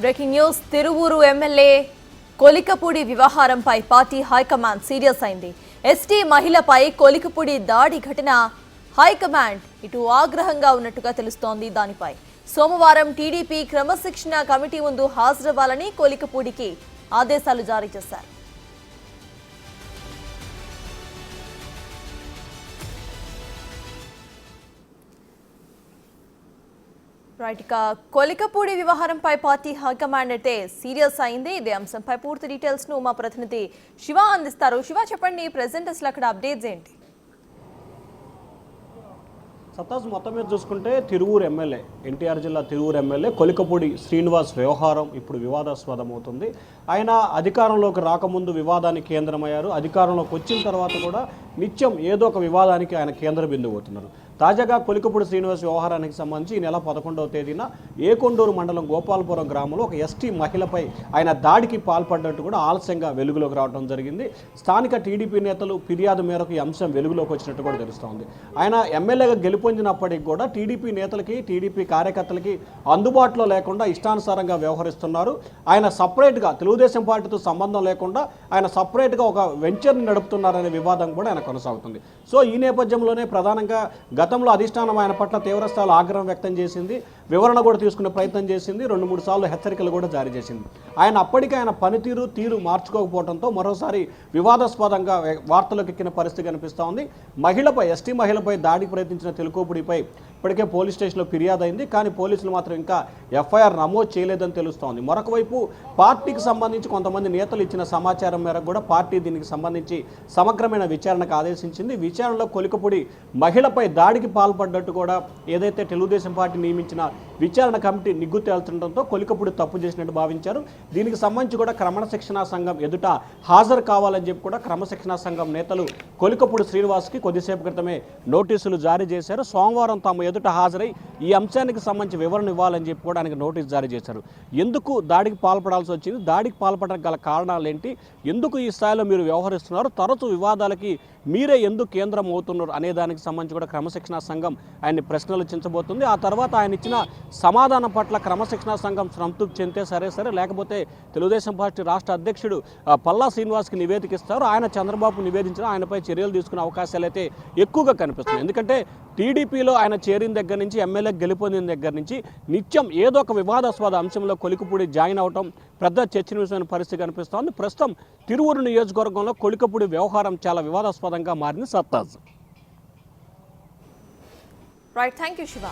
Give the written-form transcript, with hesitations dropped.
Breaking news Tiruvuru MLA Kolikapudi వ్యవహారంపై party high command serious అయింది. ST మహిళపై Kolikapudi దాడి ఘటన హైకమాండ్ ఇటు ఆగ్రహంగా ఉన్నట్టుగా తెలుస్తోంది. దానిపై సోమవారం టీడీపీ క్రమశిక్షణ కమిటీ ముందు హాజరవ్వాలని కొలికపూడికి ఆదేశాలు జారీ చేశారు. కొలికపూడి వ్యవహారంపై పార్టీ హైకమాండ్ అయితే సీరియస్ అయింది. ఇదే అంశంపై పూర్తి డీటెయిల్స్ ను మా ప్రతినిధి శివ అందిస్తారు. శివ, చెప్పండి, ప్రెసెంట్ అసలు అక్కడ అప్డేట్స్ ఏంటి? సత్తాజ్, మొత్తం మీద చూసుకుంటే తిరువూరు ఎమ్మెల్యే, ఎన్టీఆర్ జిల్లా తిరువూరు ఎమ్మెల్యే కొలికపూడి శ్రీనివాస్ వ్యవహారం ఇప్పుడు వివాదాస్పదం అవుతుంది. ఆయన అధికారంలోకి రాకముందు వివాదానికి కేంద్రమయ్యారు. అధికారంలోకి వచ్చిన తర్వాత కూడా నిత్యం ఏదో ఒక వివాదానికి ఆయన కేంద్ర బిందువు అవుతున్నారు. తాజాగా కొలికపూడి శ్రీనివాస్ వ్యవహారానికి సంబంధించి ఈ నెల 11వ తేదీన ఏకొండూరు మండలం గోపాలపురం గ్రామంలో ఒక ఎస్టీ మహిళపై ఆయన దాడికి పాల్పడ్డట్టు కూడా ఆలస్యంగా వెలుగులోకి రావడం జరిగింది. స్థానిక టీడీపీ నేతలు ఫిర్యాదు మేరకు ఈ అంశం వెలుగులోకి వచ్చినట్టు కూడా తెలుస్తోంది. ఆయన ఎమ్మెల్యేగా గెలుపొందినప్పటికీ కూడా టీడీపీ నేతలకి, టీడీపీ కార్యకర్తలకి అందుబాటులో లేకుండా ఇష్టానుసారంగా వ్యవహరిస్తున్నారు. ఆయన సపరేట్గా తెలుగుదేశం పార్టీతో సంబంధం లేకుండా ఆయన సపరేట్గా ఒక వెంచర్ని నడుపుతున్నారనే వివాదం కూడా ఆయన కొనసాగుతుంది. సో ఈ నేపథ్యంలోనే ప్రధానంగా గతంలో అధిష్టానం ఆయన పట్ల తీవ్రస్థాయిలో ఆగ్రహం వ్యక్తం చేసింది, వివరణ కూడా తీసుకునే ప్రయత్నం చేసింది, 2-3 సార్లు హెచ్చరికలు కూడా జారీ చేసింది. ఆయన అప్పటికే ఆయన తీరు మార్చుకోకపోవడంతో మరోసారి వివాదాస్పదంగా వార్తలకు ఎక్కిన పరిస్థితి కనిపిస్తూ ఉంది. ఎస్టీ మహిళపై దాడికి ప్రయత్నించిన తెలుకోపుడిపై ఇప్పటికే పోలీస్ స్టేషన్లో ఫిర్యాదు అయింది. కానీ పోలీసులు మాత్రం ఇంకా ఎఫ్ఐఆర్ నమోదు చేయలేదని తెలుస్తోంది. మరొక వైపు పార్టీకి సంబంధించి కొంతమంది నేతలు ఇచ్చిన సమాచారం మేరకు కూడా పార్టీ దీనికి సంబంధించి సమగ్రమైన విచారణకు ఆదేశించింది. విచారణలో కొలికపూడి మహిళపై దాడికి పాల్పడ్డట్టు కూడా ఏదైతే తెలుగుదేశం పార్టీ నియమించిన విచారణ కమిటీ నిగ్గు తేల్చడంతో కొలికపూడి తప్పు చేసినట్టు భావించారు. దీనికి సంబంధించి కూడా క్రమశిక్షణా సంఘం ఎదుట హాజరు కావాలని చెప్పి కూడా క్రమశిక్షణా సంఘం నేతలు కొలికపూడి శ్రీనివాస్కి కొద్దిసేపు క్రితమే నోటీసులు జారీ చేశారు. సోమవారం తాము ఎదుట హాజరై ఈ అంశానికి సంబంధించి వివరణ ఇవ్వాలని చెప్పి కూడా ఆయనకు నోటీసు జారీ చేశారు. ఎందుకు దాడికి పాల్పడాల్సి వచ్చింది, దాడికి పాల్పడడానికి గల కారణాలు ఏంటి, ఎందుకు ఈ స్థాయిలో మీరు వ్యవహరిస్తున్నారు, తరచు వివాదాలకి మీరే ఎందుకు కేంద్రం అవుతున్నారు అనే దానికి సంబంధించి కూడా క్రమశిక్షణా సంఘం ఆయన్ని ప్రశ్నలు చించబోతుంది. ఆ తర్వాత ఆయన ఇచ్చిన సమాధానం పట్ల క్రమశిక్షణా సంఘం సంతృప్తి చెందితే సరే, లేకపోతే తెలుగుదేశం పార్టీ రాష్ట్ర అధ్యక్షుడు పల్లా శ్రీనివాస్కి నివేదిక ఇస్తారు. ఆయన చంద్రబాబు నివేదించిన ఆయనపై చర్యలు తీసుకునే అవకాశాలు అయితే ఎక్కువగా కనిపిస్తున్నాయి. ఎందుకంటే టీడీపీలో ఆయన చేరిన దగ్గర నుంచి, ఎమ్మెల్యే గెలుపొందిన దగ్గర నుంచి నిత్యం ఏదో ఒక వివాదాస్పద అంశంలో కొలికపూడి జాయిన్ అవడం పెద్ద చర్చనీయమైన పరిస్థితి కనిపిస్తోంది. ప్రస్తుతం తిరువూరు నియోజకవర్గంలో కొలికపూడి వ్యవహారం చాలా వివాదాస్పదంగా మారింది. సత్తాజ్. Right, thank you Shiva.